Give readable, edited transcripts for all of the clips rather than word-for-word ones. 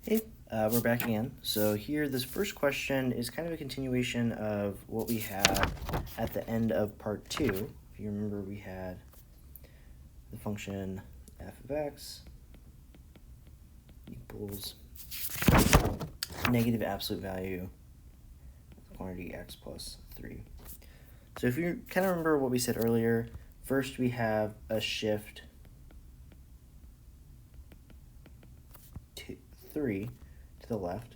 Hey, we're back again. So here, this first question is kind of a continuation of what we had at the end of part 2. If you remember, we had the function f of x equals negative absolute value of quantity x plus 3. So if you kind of remember what we said earlier, first we have a shift 3 to the left,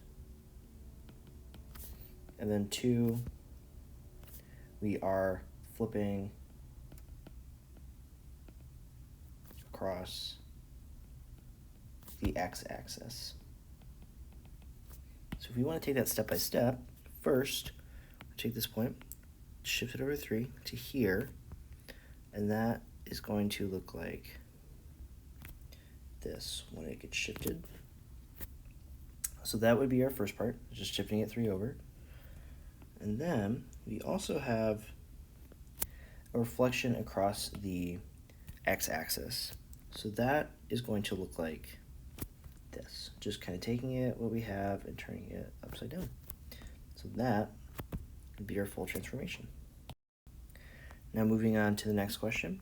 and then 2 we are flipping across the x-axis. So if we want to take that step by step, first take this point, shift it over 3 to here, and that is going to look like this when it gets shifted. So that would be our first part, just shifting it 3 over. And then we also have a reflection across the x-axis. So that is going to look like this, just kind of taking it, what we have, and turning it upside down. So that would be our full transformation. Now moving on to the next question.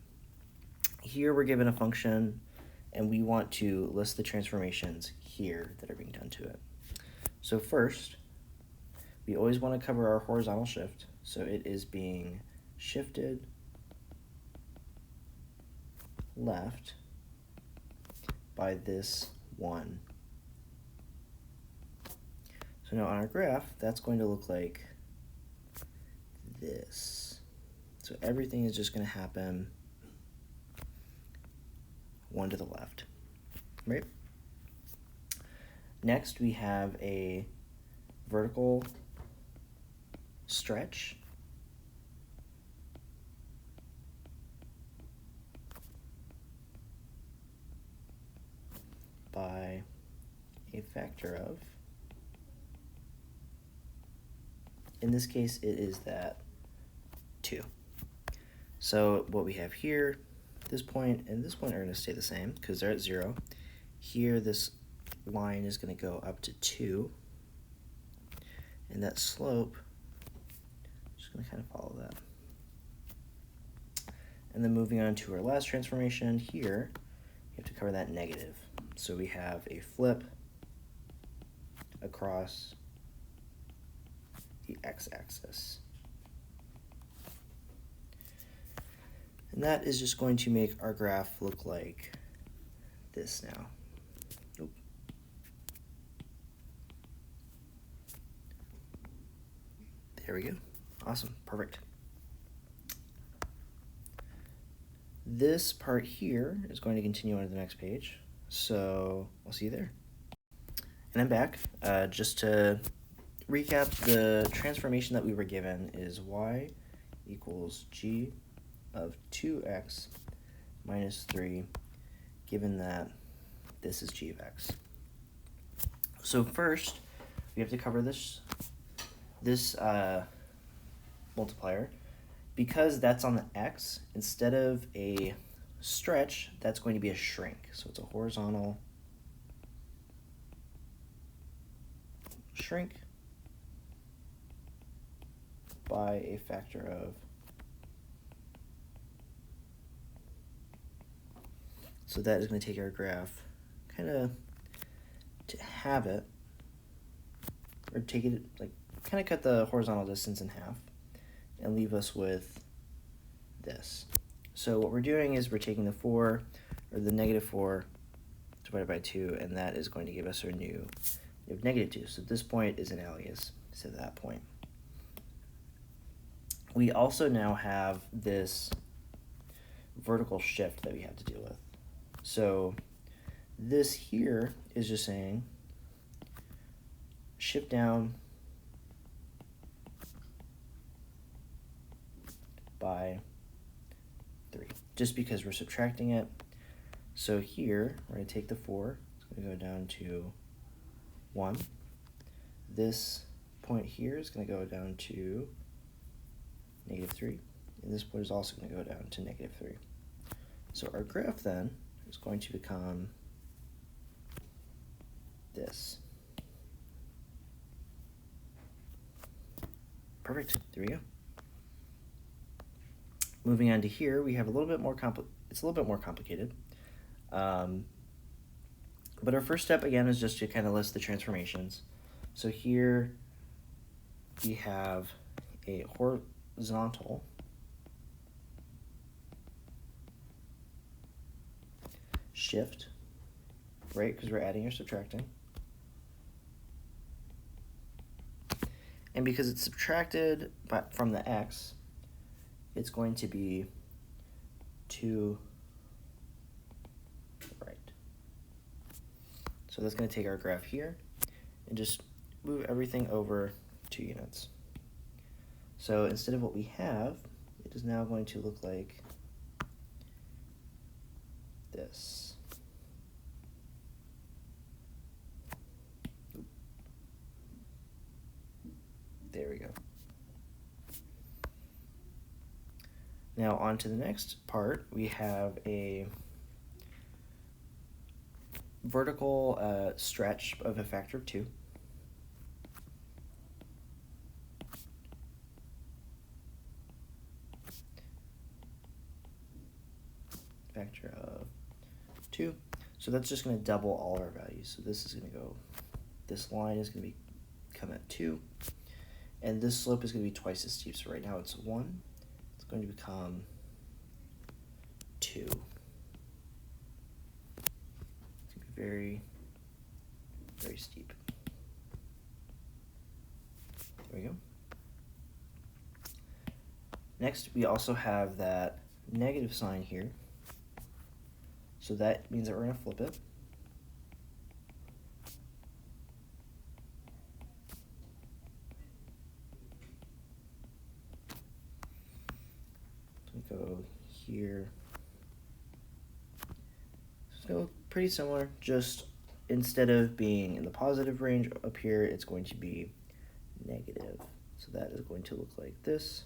Here we're given a function, and we want to list the transformations here that are being done to it. So first, we always want to cover our horizontal shift. So it is being shifted left by this 1. So now on our graph, that's going to look like this. So everything is just going to happen 1 to the left, right? Next, we have a vertical stretch by a factor of, in this case, it is that 2. So what we have here, this point and this point are going to stay the same because they're at 0. Here, this line is going to go up to 2, and that slope is just going to kind of follow that. And then moving on to our last transformation here, you have to cover that negative. So we have a flip across the x-axis. And that is just going to make our graph look like this now. There we go. Awesome. Perfect. This part here is going to continue on to the next page. So I'll see you there. And I'm back. Just to recap, the transformation that we were given is y equals g of 2x minus 3, given that this is g of x. So first, we have to cover this multiplier. Because that's on the x, instead of a stretch, that's going to be a shrink. So it's a horizontal shrink by a factor of. So that is going to take our graph kind of to have it, or take it, like kind of cut the horizontal distance in half and leave us with this. So what we're doing is we're taking the 4, or the negative 4 divided by 2, and that is going to give us our new negative 2. So this point is analogous to that point. We also now have this vertical shift that we have to deal with. So this here is just saying shift down by 3, just because we're subtracting it. So here, we're going to take the 4, it's going to go down to 1. This point here is going to go down to negative 3, and this point is also going to go down to negative 3. So our graph then is going to become this. perfect. There we go. Moving on to here, we have a little bit more it's a little bit more complicated. But our first step, again, is just to kind of list the transformations. So here we have a horizontal shift, right, because we're adding or subtracting. And because it's subtracted from the x, it's going to be to the right. So that's going to take our graph here and just move everything over 2 units. So instead of what we have, it is now going to look like this. There we go. Now on to the next part, we have a vertical stretch of a factor of 2. Factor of 2. So that's just going to double all our values. So this is going to go, this line is going to come at 2. And this slope is going to be twice as steep. So right now it's 1. It's going to become 2. It's going to be very, very steep. There we go. Next, we also have that negative sign here. So that means that we're going to flip it. So we go here. It's going to look pretty similar, just instead of being in the positive range up here, it's going to be negative. So that is going to look like this.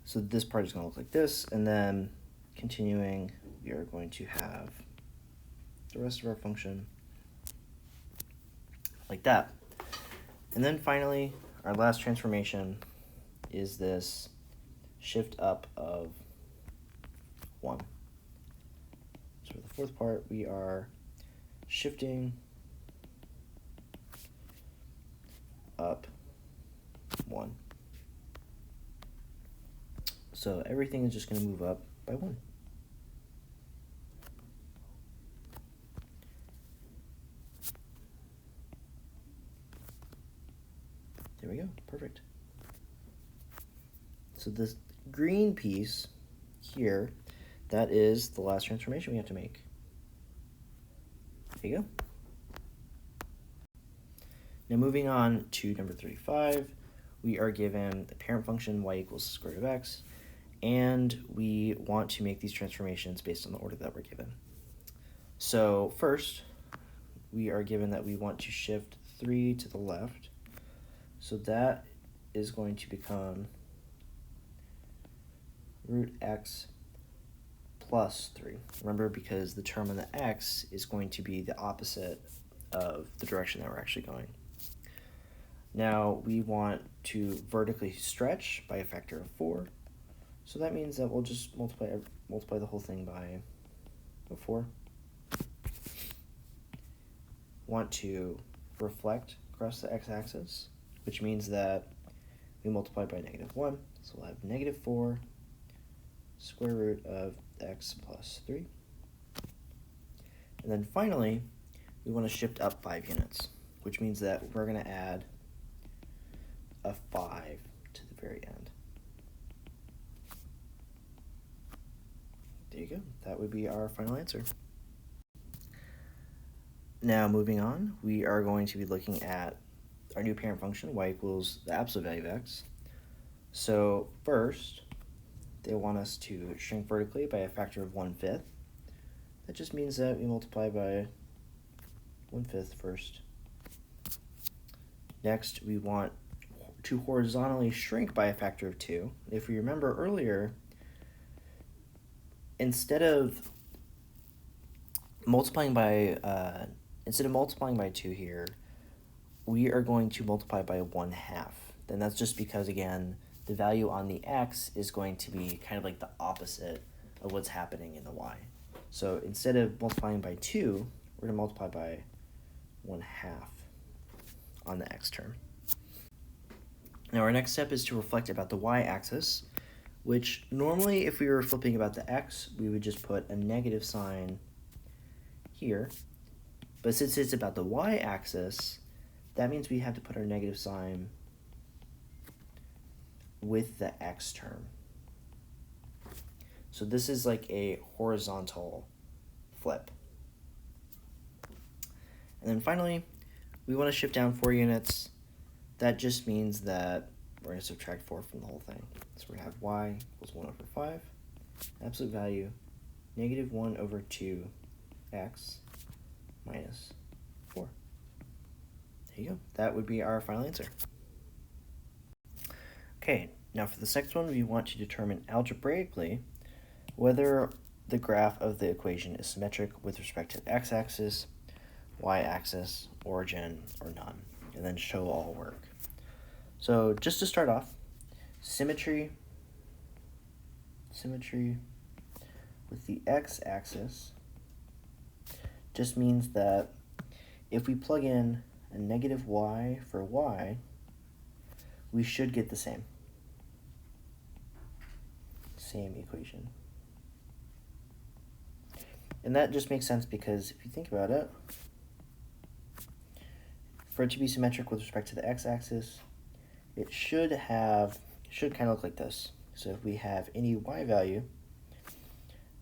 So this part is going to look like this, and then continuing, we are going to have the rest of our function like that. And then finally, our last transformation is this shift up of 1. So for the fourth part, we are shifting up 1. So everything is just going to move up by 1. There we go, perfect. So this green piece here, that is the last transformation we have to make. There you go. Now moving on to number 35, we are given the parent function y equals the square root of x, and we want to make these transformations based on the order that we're given. So first, we are given that we want to shift 3 to the left. So that is going to become root x plus 3. Remember, because the term on the x is going to be the opposite of the direction that we're actually going. Now we want to vertically stretch by a factor of 4. So that means that we'll just multiply the whole thing by 4. Want to reflect across the x-axis, which means that we multiply by -1. So we'll have -4 square root of x plus 3. And then finally, we want to shift up 5 units, which means that we're going to add a 5 to the very end. There you go. That would be our final answer. Now moving on, we are going to be looking at our new parent function, y equals the absolute value of x. So first, they want us to shrink vertically by a factor of 1/5. That just means that we multiply by 1/5 first. Next, we want to horizontally shrink by a factor of 2. If we remember earlier, instead of multiplying by 2 here, we are going to multiply by 1/2. then that's just because, again, the value on the x is going to be kind of like the opposite of what's happening in the y. So instead of multiplying by 2, we're going to multiply by 1/2 on the x term. Now our next step is to reflect about the y-axis, which normally if we were flipping about the x, we would just put a negative sign here. But since it's about the y-axis, that means we have to put our negative sign with the x term. So this is like a horizontal flip. And then finally, we want to shift down 4 units. That just means that we're going to subtract 4 from the whole thing. So we're going to have y equals 1 over 5, absolute value, negative 1 over 2x minus 4. There you go. That would be our final answer. Okay, now for this next one, we want to determine algebraically whether the graph of the equation is symmetric with respect to the x-axis, y-axis, origin, or none, and then show all work. So just to start off, symmetry with the x-axis just means that if we plug in a negative y for y, we should get the same equation. And that just makes sense because if you think about it, for it to be symmetric with respect to the x-axis, it should kind of look like this. So if we have any y value,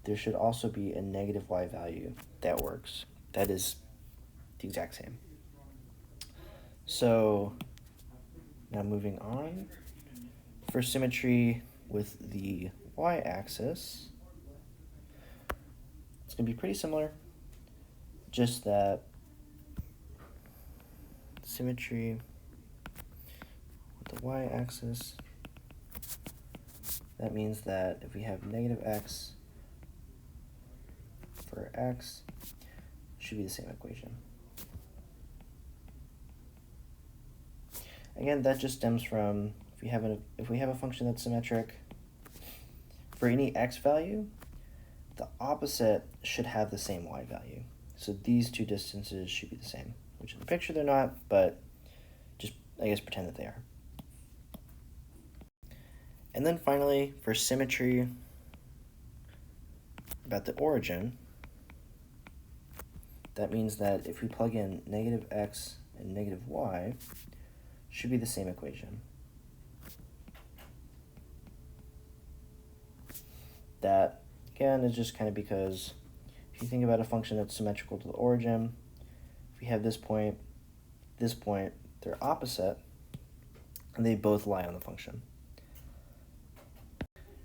there should also be a negative y value that works. That is the exact same. So now moving on, for symmetry with the y-axis, it's going to be pretty similar, just that symmetry with the y-axis, that means that if we have negative x for x, it should be the same equation. Again, that just stems from if we have a function that's symmetric, for any x value, the opposite should have the same y value. So these two distances should be the same, which in the picture they're not, but just, I guess, pretend that they are. And then finally, for symmetry about the origin, that means that if we plug in negative x and negative y, should be the same equation. That, again, is just kind of because if you think about a function that's symmetrical to the origin, if we have this point, they're opposite, and they both lie on the function.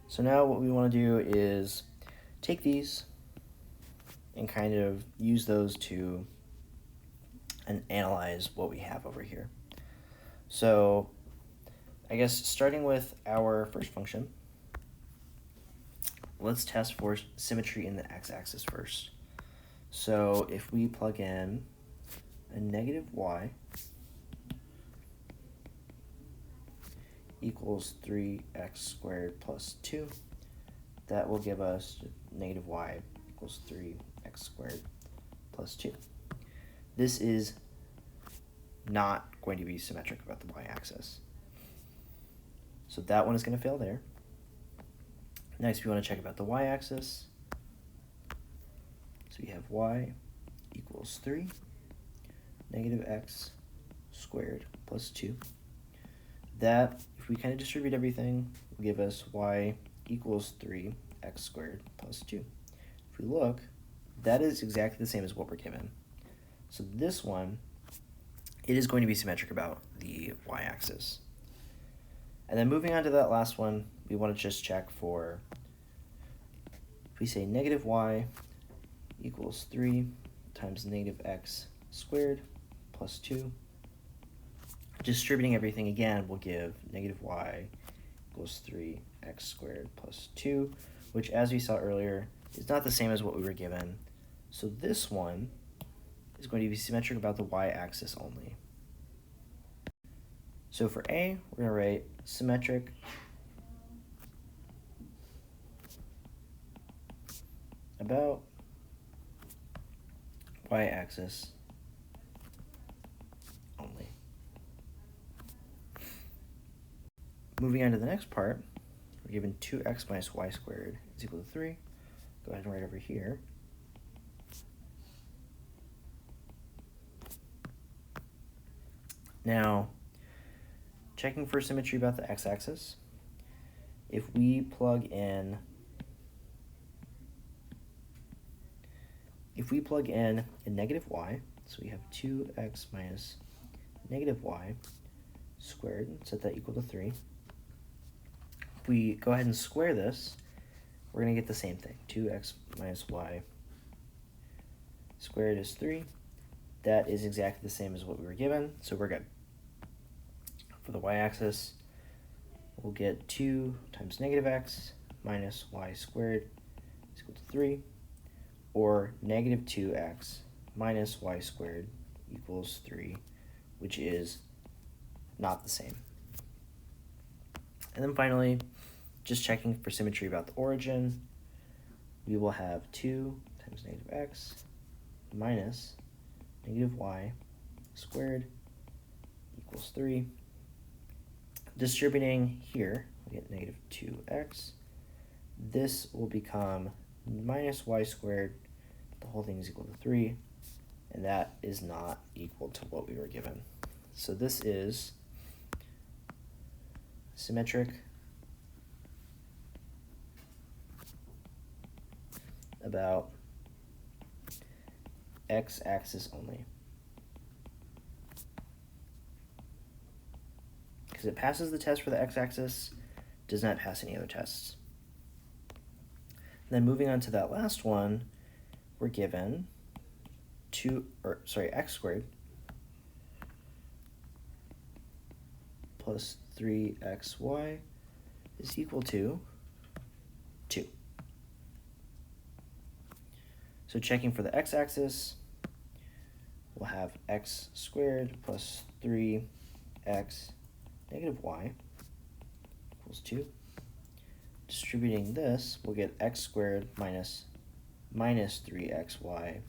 So now what we want to do is take these and kind of use those to analyze what we have over here. So I guess starting with our first function, let's test for symmetry in the x-axis first. So if we plug in a negative y equals 3x squared plus 2, that will give us negative y equals 3x squared plus 2. This is not going to be symmetric about the y-axis. So that one is going to fail there. Next, we want to check about the y-axis. So we have y equals 3, negative x squared plus 2. That, if we kind of distribute everything, will give us y equals 3x squared plus 2. If we look, that is exactly the same as what we're given. So this one, it is going to be symmetric about the y-axis. And then moving on to that last one, we want to just check for, if we say negative y equals 3 times negative x squared plus 2, distributing everything again will give negative y equals 3x squared plus 2, which, as we saw earlier, is not the same as what we were given. So this one is going to be symmetric about the y-axis only. So for A, we're going to write symmetric about y-axis only. Moving on to the next part, we're given 2x minus y squared is equal to 3. Go ahead and write over here. Now, checking for symmetry about the x-axis, if we plug in a negative y, so we have 2x minus negative y squared, set that equal to 3. If we go ahead and square this, we're going to get the same thing. 2x minus y squared is 3. That is exactly the same as what we were given, so we're good. For the y-axis, we'll get 2 times negative x minus y squared is equal to 3, or negative 2x minus y squared equals 3, which is not the same. And then finally, just checking for symmetry about the origin, we will have 2 times negative x minus negative y squared equals 3. Distributing here, we get negative 2x. This will become minus y squared. The whole thing is equal to 3, and that is not equal to what we were given. So this is symmetric about x-axis only. Because it passes the test for the x-axis, does not pass any other tests. And then moving on to that last one, we're given x squared plus 3xy is equal to 2. So checking for the x-axis, we'll have x squared plus 3x negative y equals 2. Distributing this, we'll get x squared minus 3xy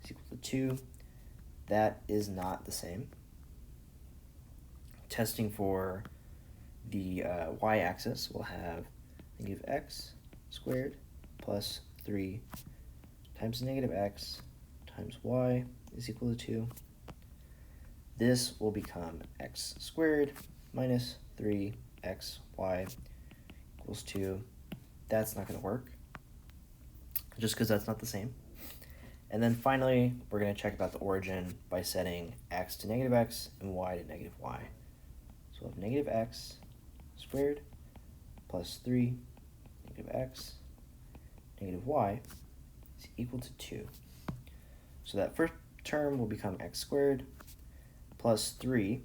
is equal to 2. That is not the same. Testing for the y-axis, we'll have negative x squared plus 3 times negative x times y is equal to 2. This will become x squared minus 3xy equals 2. That's not going to work, just because that's not the same. And then finally, we're going to check about the origin by setting x to negative x and y to negative y. So we'll have negative x squared plus 3 negative x negative y is equal to 2. So that first term will become x squared plus 3.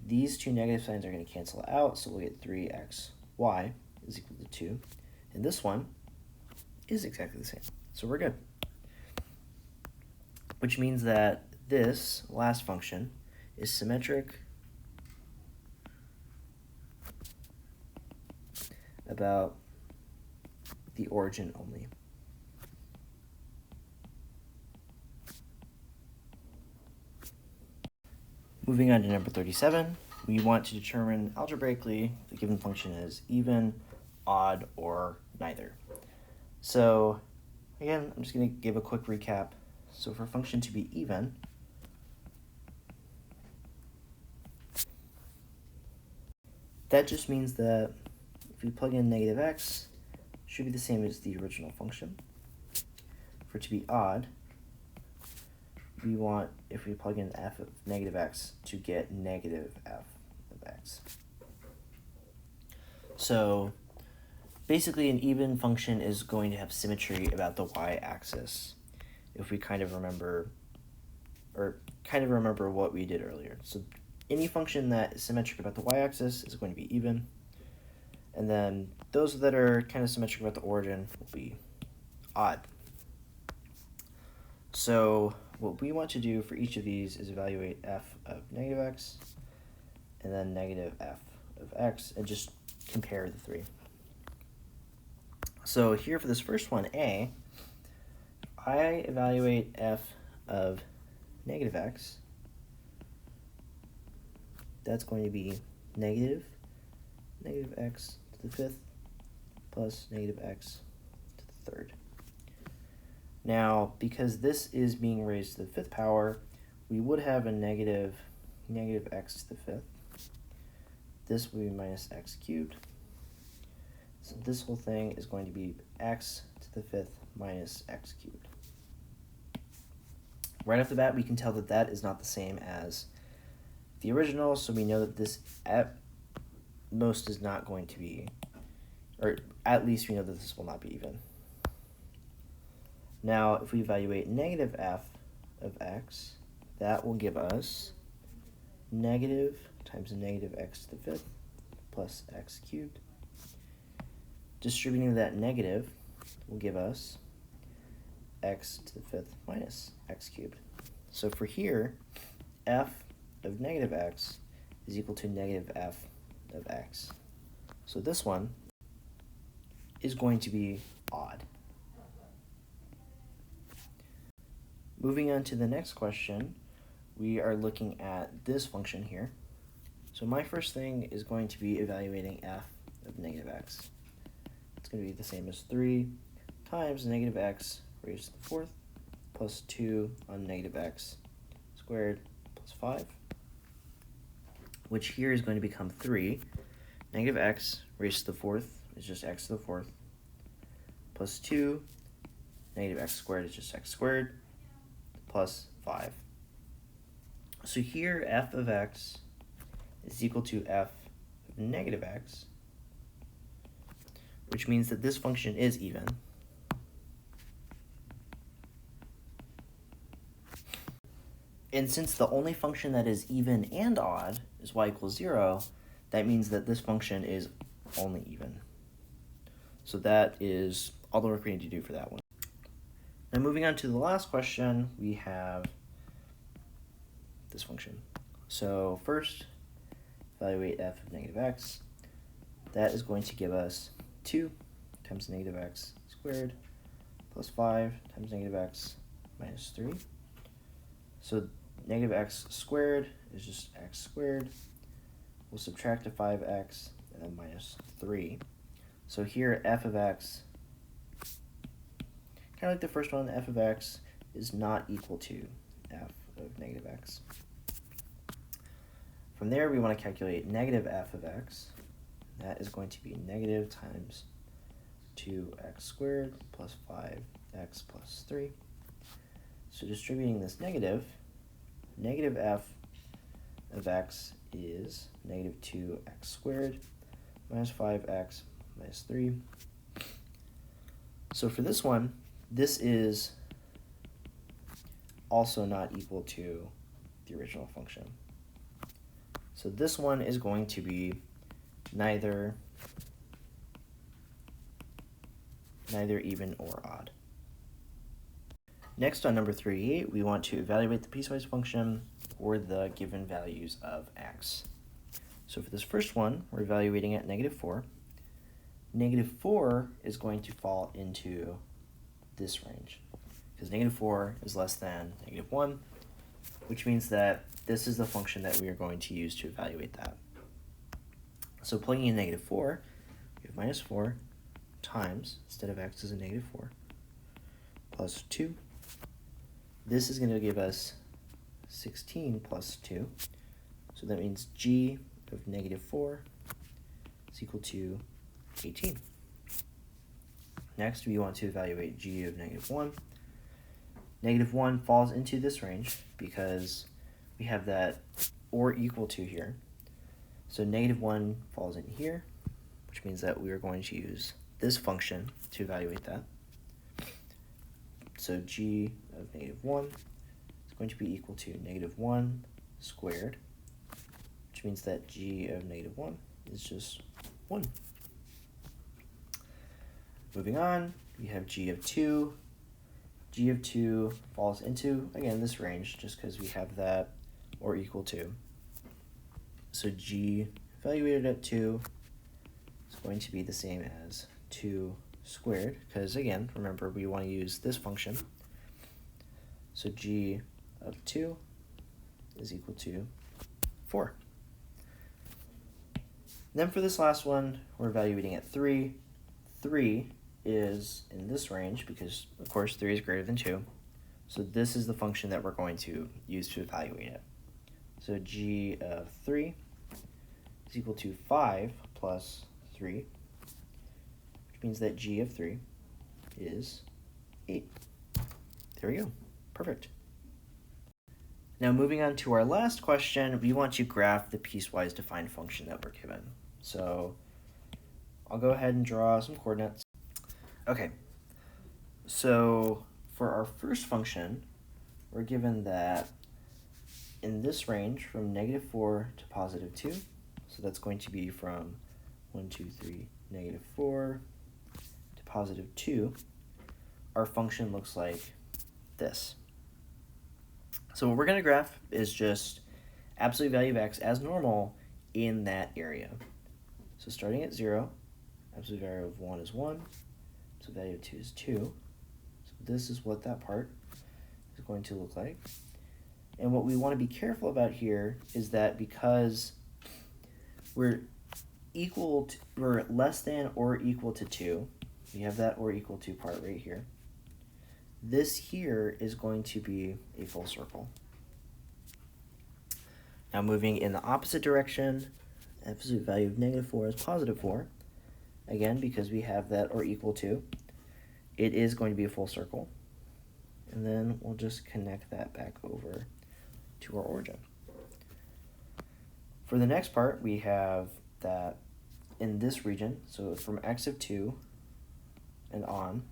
These two negative signs are going to cancel out, so we'll get 3xy is equal to 2. And this one is exactly the same. So we're good. Which means that this last function is symmetric about the origin only. Moving on to number 37, we want to determine algebraically the given function is even, odd, or neither. So again, I'm just going to give a quick recap. So for a function to be even, that just means that if we plug in negative x, it should be the same as the original function. For it to be odd, we want, if we plug in f of negative x, to get negative f of x. So basically an even function is going to have symmetry about the y-axis, if we kind of remember what we did earlier. So any function that is symmetric about the y-axis is going to be even, and then those that are kind of symmetric about the origin will be odd. So what we want to do for each of these is evaluate f of negative x, and then negative f of x, and just compare the three. So here for this first one, a, I evaluate f of negative x, that's going to be negative x to the fifth plus negative x to the third. Now, because this is being raised to the fifth power, we would have a negative x to the fifth. This will be minus x cubed. So this whole thing is going to be x to the fifth minus x cubed. Right off the bat, we can tell that that is not the same as the original, so we know that this at most is not going to be, or at least we know that this will not be even. Now, if we evaluate negative f of x, that will give us negative times a negative x to the fifth plus x cubed. Distributing that negative will give us x to the fifth minus x cubed. So for here, f of negative x is equal to negative f of x. So this one is going to be odd. Moving on to the next question, we are looking at this function here. So my first thing is going to be evaluating f of negative x. It's going to be the same as 3 times negative x raised to the fourth plus 2 on negative x squared plus 5, which here is going to become 3. Negative x raised to the fourth is just x to the fourth plus 2, negative x squared is just x squared plus 5. So here f of x is equal to f of negative x, which means that this function is even. And since the only function that is even and odd is y equals 0, that means that this function is only even. So that is all the work we need to do for that one. Now moving on to the last question, we have this function. So first, evaluate f of negative x. That is going to give us 2 times negative x squared plus 5 times negative x minus 3. So negative x squared is just x squared. We'll subtract a 5x and then minus 3. So here f of x, kind of like the first one, f of x is not equal to f of negative x. From there, we want to calculate negative f of x. That is going to be negative times 2x squared plus 5x plus 3. So distributing this negative, negative f of x is negative 2x squared minus 5x minus 3. So for this one, this is also not equal to the original function. So this one is going to be neither even or odd. Next, on number 38, we want to evaluate the piecewise function for the given values of x. So for this first one, we're evaluating at negative 4. Negative 4 is going to fall into this range, because negative 4 is less than negative 1, which means that this is the function that we are going to use to evaluate that. So plugging in negative 4, we have minus 4 times, instead of x is a negative 4, plus 2. This is going to give us 16 plus 2. So that means g of negative 4 is equal to 18. Next, we want to evaluate g of negative 1. Negative 1 falls into this range because we have that or equal to here. So negative 1 falls in here, which means that we are going to use this function to evaluate that. So g of negative 1 is going to be equal to negative 1 squared, which means that g of negative 1 is just 1. Moving on, we have g of 2. G of 2 falls into, again, this range just because we have that or equal to. So g evaluated at 2 is going to be the same as 2 squared, because again, remember we want to use this function. So g of 2 is equal to 4. Then for this last one, we're evaluating at 3. 3 is in this range because, of course, 3 is greater than 2. So this is the function that we're going to use to evaluate it. So g of 3 is equal to 5 plus 3, which means that g of 3 is 8. There we go. Perfect. Now moving on to our last question, we want to graph the piecewise defined function that we're given. So I'll go ahead and draw some coordinates. Okay, so for our first function, we're given that in this range from -4 to +2, so that's going to be from 1, 2, 3, -4 to +2, our function looks like this. So what we're going to graph is just absolute value of x as normal in that area. So starting at 0, absolute value of 1 is 1, absolute value of 2 is 2. So this is what that part is going to look like. And what we want to be careful about here is that because we're less than or equal to 2, we have that or equal to part right here. This here is going to be a full circle. Now moving in the opposite direction, absolute value of -4 is +4. Again, because we have that or equal to, it is going to be a full circle. And then we'll just connect that back over to our origin. For the next part, we have that in this region, so from x of 2 and on,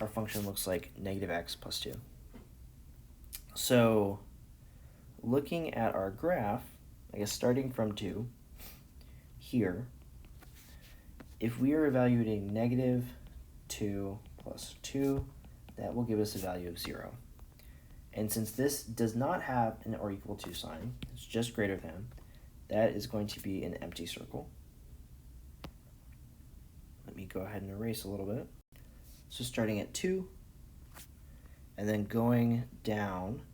our function looks like -x plus 2. So looking at our graph, I guess starting from 2 here, if we are evaluating -2 plus 2, that will give us a value of 0. And since this does not have an or equal to sign, it's just greater than, that is going to be an empty circle. Let me go ahead and erase a little bit. So starting at 2, and then going down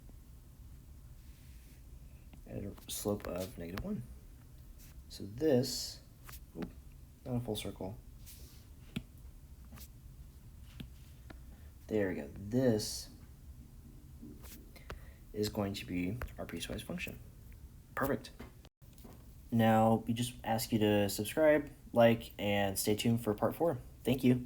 at a slope of -1. So this, not a full circle. There we go. This is going to be our piecewise function. Perfect. Now, we just ask you to subscribe, like, and stay tuned for part 4. Thank you.